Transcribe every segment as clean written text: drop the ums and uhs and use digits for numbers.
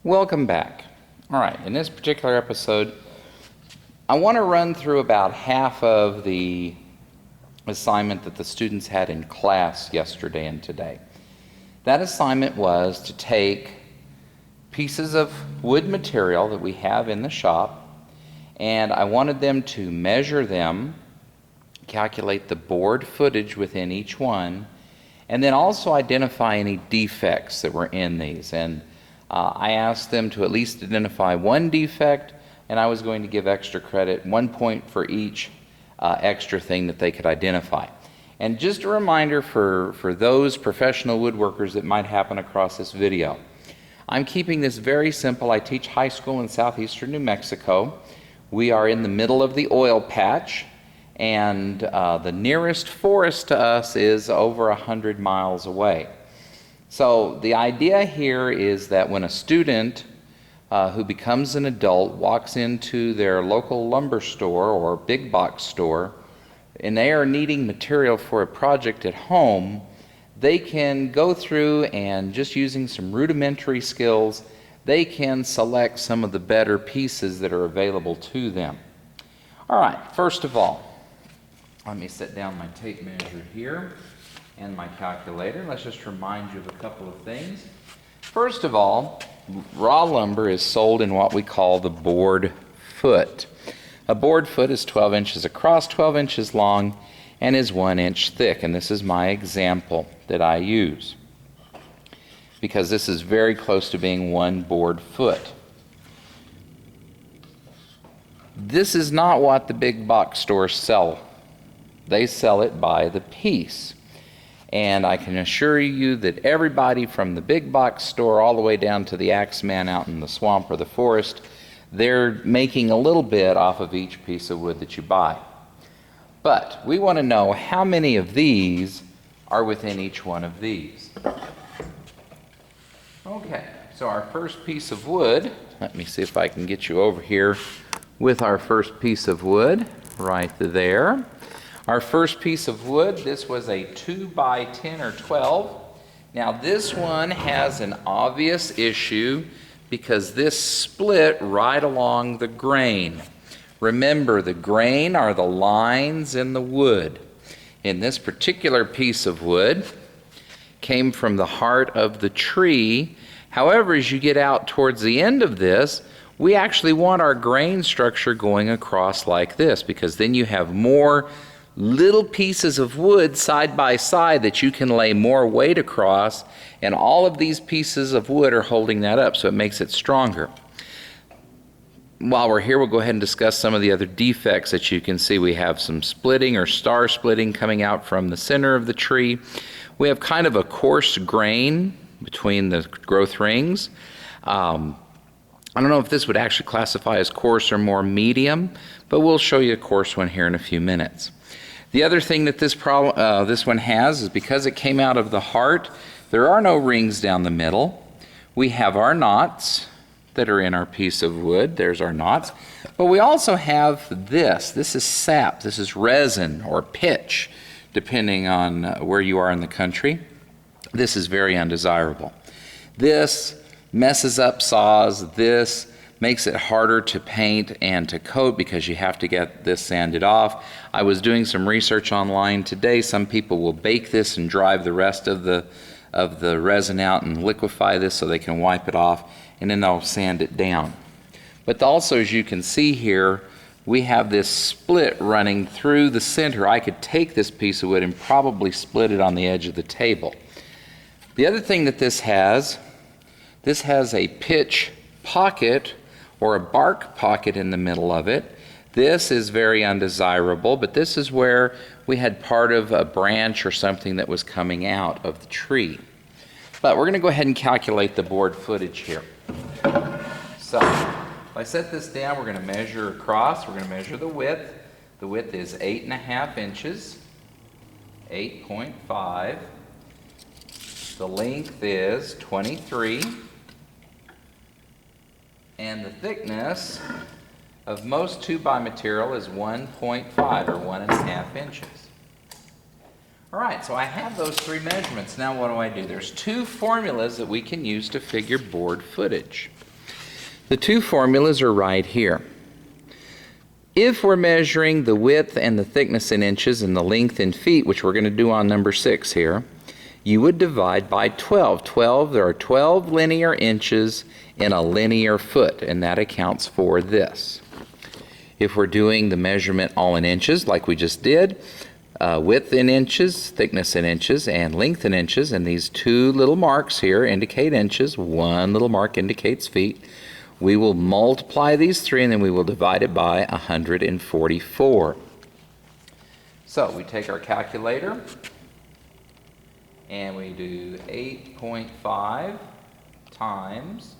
Welcome back. All right, in this particular episode, I want to run through about half of the assignment that the students had in class yesterday and today. That assignment was to take pieces of wood material that we have in the shop, and I wanted them to measure them, calculate the board footage within each one, and then also identify any defects that were in these. And I asked them to at least identify one defect, and I was going to give extra credit, 1 point for each extra thing that they could identify. And just a reminder for those professional woodworkers that might happen across this video, I'm keeping this very simple. I teach high school in southeastern New Mexico. We are in the middle of the oil patch, and the nearest forest to us is over 100 miles away. So the idea here is that when a student who becomes an adult walks into their local lumber store or big box store and they are needing material for a project at home, they can go through and just using some rudimentary skills, they can select some of the better pieces that are available to them. All right, first of all, let me set down my tape measure here and my calculator. Let's just remind you of a couple of things. First of all, raw lumber is sold in what we call the board foot. A board foot is 12 inches across, 12 inches long, and is 1 inch thick. And this is my example that I use because this is very close to being one board foot. This is not what the big box stores sell. They sell it by the piece. And I can assure you that everybody from the big box store all the way down to the axe man out in the swamp or the forest, they're making a little bit off of each piece of wood that you buy. But we want to know how many of these are within each one of these. Okay, so our first piece of wood, let me see if I can get you over here with our first piece of wood right there. Our first piece of wood, this was a 2 by 10 or 12. Now this one has an obvious issue because this split right along the grain. Remember, the grain are the lines in the wood. In this particular piece of wood, came from the heart of the tree. However, as you get out towards the end of this, we actually want our grain structure going across like this because then you have more little pieces of wood side by side that you can lay more weight across, and all of these pieces of wood are holding that up, so it makes it stronger. While we're here, we'll go ahead and discuss some of the other defects that you can see. We have some splitting or star splitting coming out from the center of the tree. We have kind of a coarse grain between the growth rings. I don't know if this would actually classify as coarse or more medium, but we'll show you a coarse one here in a few minutes. The other thing that this one has is because it came out of the heart, there are no rings down the middle. We have our knots that are in our piece of wood. There's our knots. But we also have this. This is sap. This is resin or pitch, depending on where you are in the country. This is very undesirable. This messes up saws. This makes it harder to paint and to coat because you have to get this sanded off. I was doing some research online today. Some people will bake this and drive the rest of the resin out and liquefy this so they can wipe it off, and then they'll sand it down. But also, as you can see here, we have this split running through the center. I could take this piece of wood and probably split it on the edge of the table. The other thing that this has a pitch pocket or a bark pocket in the middle of it. This is very undesirable, but this is where we had part of a branch or something that was coming out of the tree. But we're going to go ahead and calculate the board footage here. So if I set this down, we're going to measure across. We're going to measure the width. The width is 8.5 inches, 8.5. The length is 23. And the thickness of most 2x material is 1.5 or 1.5 inches. All right, so I have those three measurements. Now what do? There's two formulas that we can use to figure board footage. The two formulas are right here. If we're measuring the width and the thickness in inches and the length in feet, which we're going to do on number 6 here, you would divide by 12. There are 12 linear inches in a linear foot, and that accounts for this. If we're doing the measurement all in inches, like we just did, width in inches, thickness in inches, and length in inches, and these two little marks here indicate inches, one little mark indicates feet, we will multiply these three and then we will divide it by 144. So we take our calculator and we do 8.5 times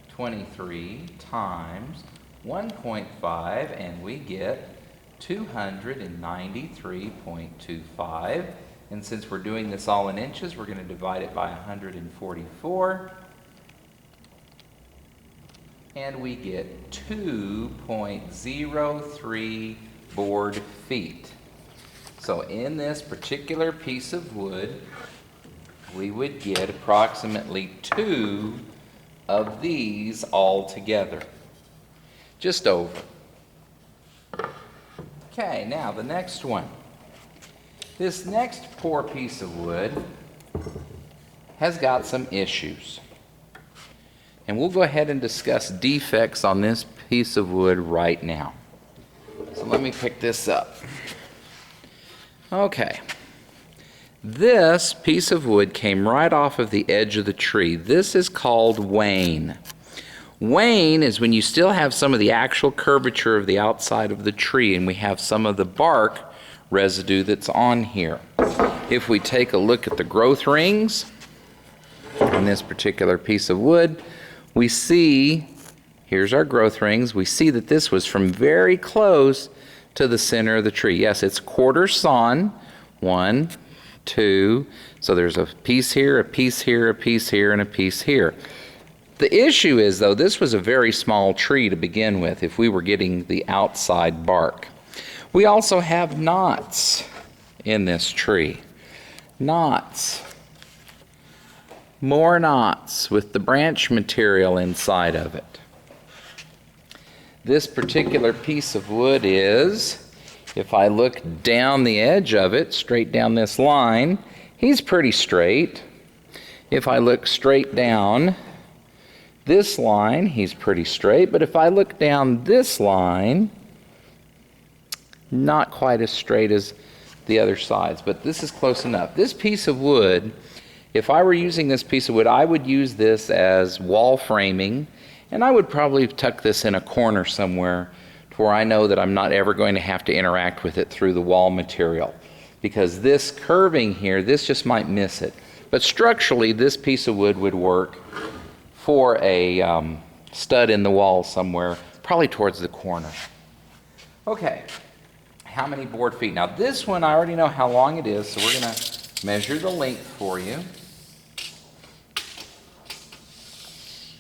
23 times 1.5, and we get 293.25. And since we're doing this all in inches, we're going to divide it by 144. And we get 2.03 board feet. So in this particular piece of wood, we would get approximately 2 of these all together. Just over. Okay, now the next one. This next poor piece of wood has got some issues. And we'll go ahead and discuss defects on this piece of wood right now. So let me pick this up. Okay. This piece of wood came right off of the edge of the tree. This is called wane. Wane is when you still have some of the actual curvature of the outside of the tree and we have some of the bark residue that's on here. If we take a look at the growth rings on this particular piece of wood, we see, here's our growth rings, we see that this was from very close to the center of the tree. Yes, it's quarter sawn, 1, 2, so there's a piece here, a piece here, a piece here, and a piece here. The issue is, though, this was a very small tree to begin with if we were getting the outside bark. We also have knots in this tree. Knots. More knots with the branch material inside of it. This particular piece of wood is, if I look down the edge of it, straight down this line, he's pretty straight. If I look straight down this line, he's pretty straight, but if I look down this line, not quite as straight as the other sides, but this is close enough. This piece of wood, if I were using this piece of wood, I would use this as wall framing, and I would probably tuck this in a corner somewhere to where I know that I'm not ever going to have to interact with it through the wall material, because this curving here, this just might miss it. But structurally, this piece of wood would work for a stud in the wall somewhere, probably towards the corner. Okay, how many board feet? Now this one, I already know how long it is, so we're going to measure the length for you.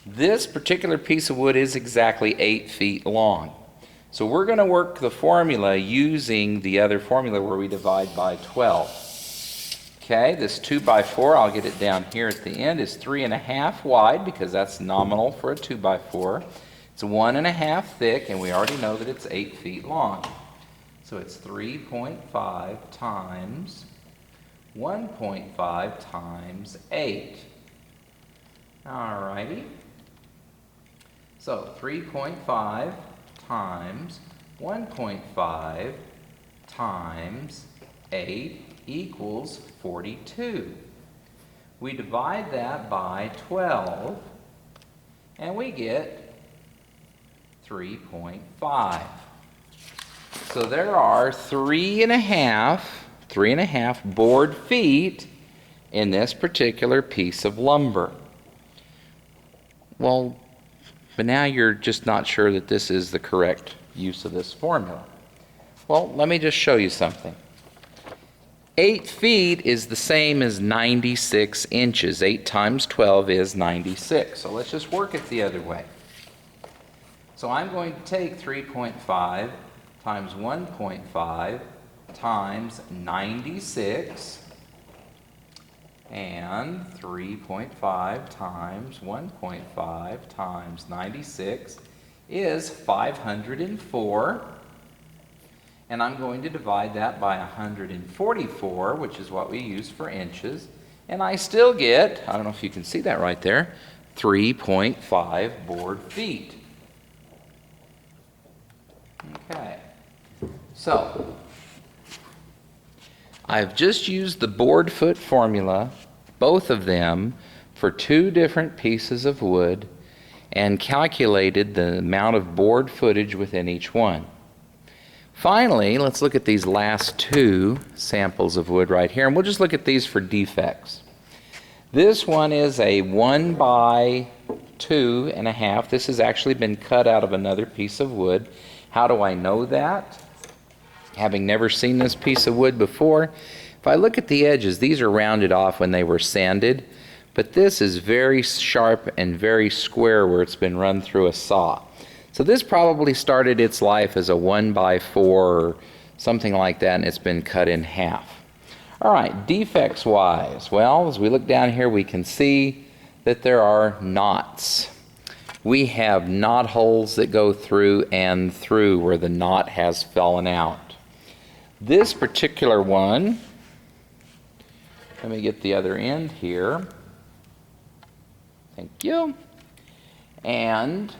This particular piece of wood is exactly 8 feet long. So we're going to work the formula using the other formula where we divide by 12. Okay, this 2 by 4, I'll get it down here at the end, is 3.5 wide because that's nominal for a 2 by 4. It's 1.5 thick, and we already know that it's 8 feet long. So it's 3.5 times 1.5 times 8. Alrighty. So 3.5 times 1.5 times 8 equals 42. We divide that by 12 and we get 3.5. So there are 3.5 board feet in this particular piece of lumber. Well, but now you're just not sure that this is the correct use of this formula. Well, let me just show you something. 8 feet is the same as 96 inches. 8 times 12 is 96. So let's just work it the other way. So I'm going to take 3.5 times 1.5 times 96, And 3.5 times 1.5 times 96 is 504. And I'm going to divide that by 144, which is what we use for inches. And I still get, I don't know if you can see that right there, 3.5 board feet. Okay. So, I've just used the board foot formula, both of them, for two different pieces of wood and calculated the amount of board footage within each one. Finally, let's look at these last two samples of wood right here, and we'll just look at these for defects. This one is a 1 by 2.5. This has actually been cut out of another piece of wood. How do I know that? Having never seen this piece of wood before, if I look at the edges, these are rounded off when they were sanded, but this is very sharp and very square where it's been run through a saw. So this probably started its life as a 1 by 4 or something like that, and it's been cut in half. All right, defects wise, well, as we look down here, we can see that there are knots. We have knot holes that go through and through where the knot has fallen out. This particular one, let me get the other end here. Thank you. And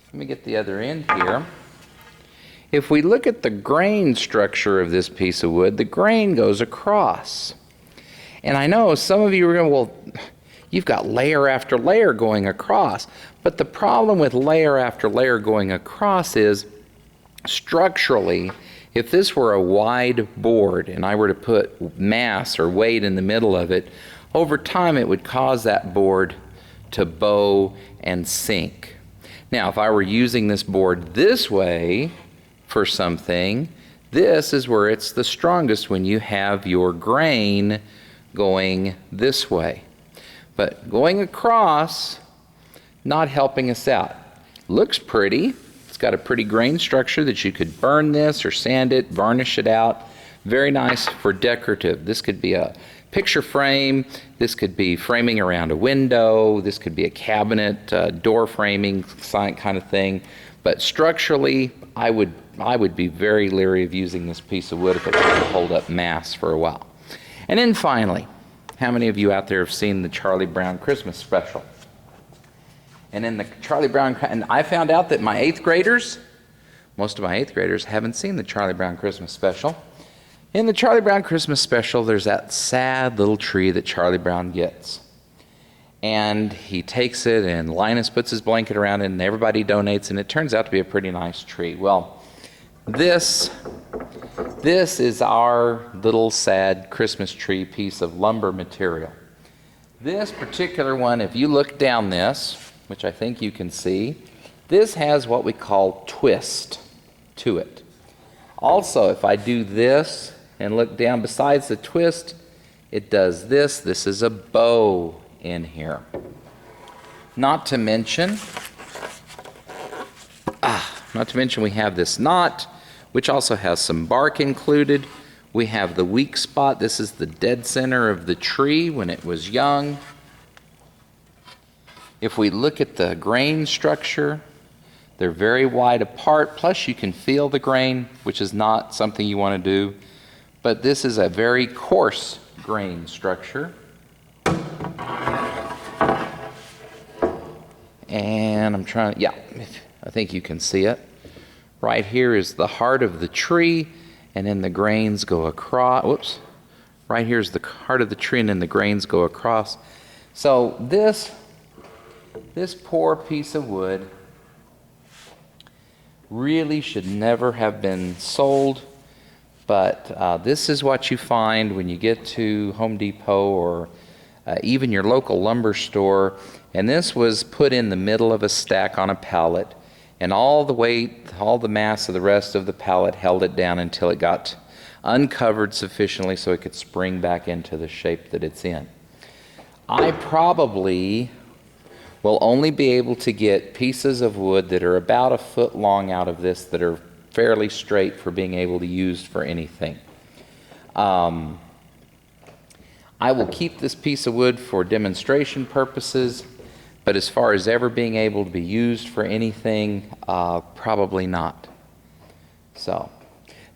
let me get the other end here. If we look at the grain structure of this piece of wood, the grain goes across. And I know some of you are going, well, you've got layer after layer going across. But the problem with layer after layer going across is structurally, if this were a wide board and I were to put mass or weight in the middle of it, over time it would cause that board to bow and sink. Now, if I were using this board this way for something, this is where it's the strongest when you have your grain going this way. But going across, not helping us out. Looks pretty. It's got a pretty grain structure that you could burn this or sand it, varnish it out. Very nice for decorative. This could be a picture frame. This could be framing around a window. This could be a cabinet, door framing kind of thing. But structurally, I would be very leery of using this piece of wood if it's going to hold up mass for a while. And then finally, how many of you out there have seen the Charlie Brown Christmas special? And in the Charlie Brown, and I found out that my 8th graders, most of my 8th graders haven't seen the Charlie Brown Christmas special. In the Charlie Brown Christmas special, there's that sad little tree that Charlie Brown gets. And he takes it, and Linus puts his blanket around it, and everybody donates, and it turns out to be a pretty nice tree. Well, this is our little sad Christmas tree piece of lumber material. This particular one, if you look down this, which I think you can see, this has what we call twist to it. Also, if I do this and look down besides the twist, it does this. This is a bow in here. Not to mention we have this knot, which also has some bark included. We have the weak spot. This is the dead center of the tree when it was young. If we look at the grain structure, they're very wide apart. Plus, you can feel the grain, which is not something you want to do. But this is a very coarse grain structure. And I'm trying to, I think you can see it. Right here is the heart of the tree, and then the grains go across. Right here is the heart of the tree, and then the grains go across. So this poor piece of wood really should never have been sold, but this is what you find when you get to Home Depot or even your local lumber store. And this was put in the middle of a stack on a pallet, and all the weight, all the mass of the rest of the pallet held it down until it got uncovered sufficiently so it could spring back into the shape that it's in. I probably will only be able to get pieces of wood that are about a foot long out of this that are fairly straight for being able to use for anything. I will keep this piece of wood for demonstration purposes, but as far as ever being able to be used for anything, probably not. So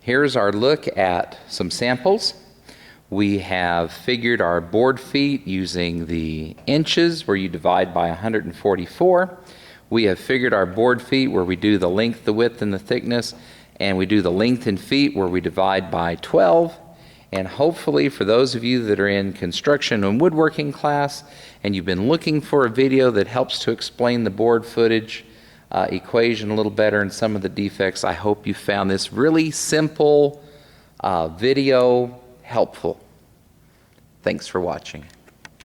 here's our look at some samples. We have figured our board feet using the inches where you divide by 144. We have figured our board feet where we do the length, the width, and the thickness, and we do the length in feet where we divide by 12. And hopefully for those of you that are in construction and woodworking class and you've been looking for a video that helps to explain the board footage equation a little better and some of the defects, I hope you found this really simple video helpful. Thanks for watching.